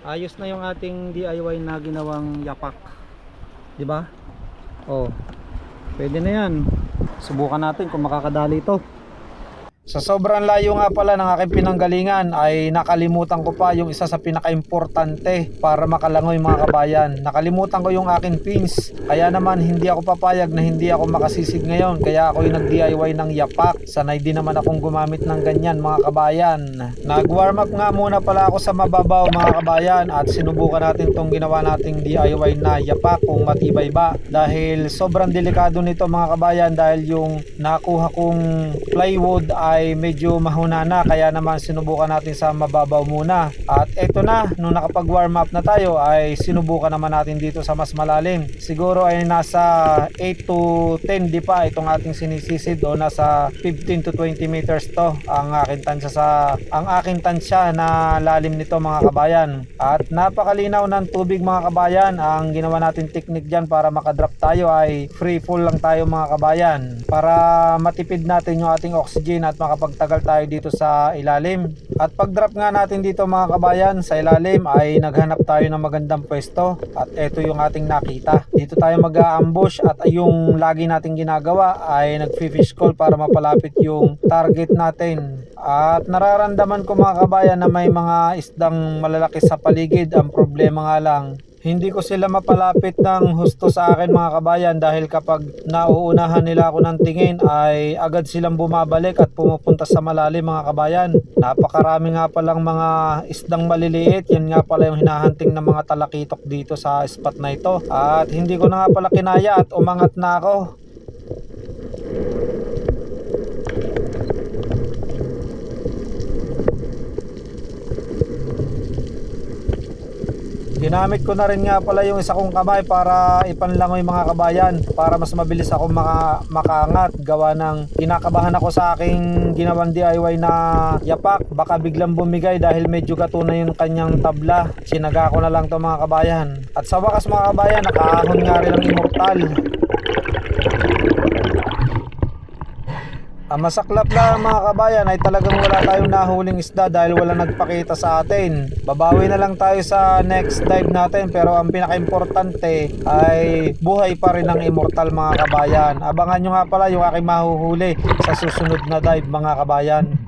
Ayos na yung ating DIY na ginawang yapak, 'di ba? Oh, pwede na yan. Subukan natin kung makakadali ito. Sa sobrang layo nga pala ng aking pinanggalingan ay nakalimutan ko pa yung isa sa pinaka-importante para makalangoy mga kabayan. Nakalimutan ko yung aking pins. Kaya naman hindi ako papayag na hindi ako makasisig ngayon. Kaya ako yung nag-DIY ng yapak. Sanay din naman akong gumamit ng ganyan mga kabayan. Nag-warm up nga muna pala ako sa mababaw mga kabayan at sinubukan natin tong ginawa nating DIY na yapak kung matibay ba. Dahil sobrang delikado nito mga kabayan dahil yung nakuha kong plywood ay medyo mahuna na, kaya naman sinubukan natin sa mababaw muna. At eto na, nung nakapag warm up na tayo ay sinubukan naman natin dito sa mas malalim. Siguro ay nasa 8 to 10 di pa itong ating sinisisid o nasa 15 to 20 meters to ang aking tansya na lalim nito mga kabayan. At napakalinaw ng tubig mga kabayan. Ang ginawa natin technique dyan para makadrop tayo ay free fall lang tayo mga kabayan, para matipid natin yung ating oxygen at makapagtagal tayo dito sa ilalim. At pag drop nga natin dito mga kabayan sa ilalim ay naghanap tayo ng magandang pwesto at eto yung ating nakita. Dito tayo mag-a-ambush at yung lagi nating ginagawa ay nag-fish call para mapalapit yung target natin. At nararamdaman ko mga kabayan na may mga isdang malalaki sa paligid. Ang problema nga lang, hindi ko sila mapalapit ng husto sa akin mga kabayan, dahil kapag nauunahan nila ako ng tingin ay agad silang bumabalik at pumupunta sa malalim mga kabayan. Napakarami nga palang mga isdang maliliit. Yan nga pala yung hinahunting ng mga talakitok dito sa spot na ito. At hindi ko na nga pala kinaya at umangat na ako. Ginamit ko na rin nga pala yung isa kong kamay para ipanlangoy mga kabayan, para mas mabilis ako makaangat. Gawa ng kinakabahan ako sa aking ginawang DIY na yapak, baka biglang bumigay dahil medyo gatunay yung kanyang tabla. Sinaga ko na lang to mga kabayan. At sa wakas mga kabayan, nakaahon nga rin ang immortal. Ang masaklap lang mga kabayan ay talagang wala tayong nahuling isda dahil wala nagpakita sa atin. Babawi na lang tayo sa next dive natin, pero ang pinaka-importante ay buhay pa rin ang immortal mga kabayan. Abangan nyo nga pala yung aking mahuhuli sa susunod na dive mga kabayan.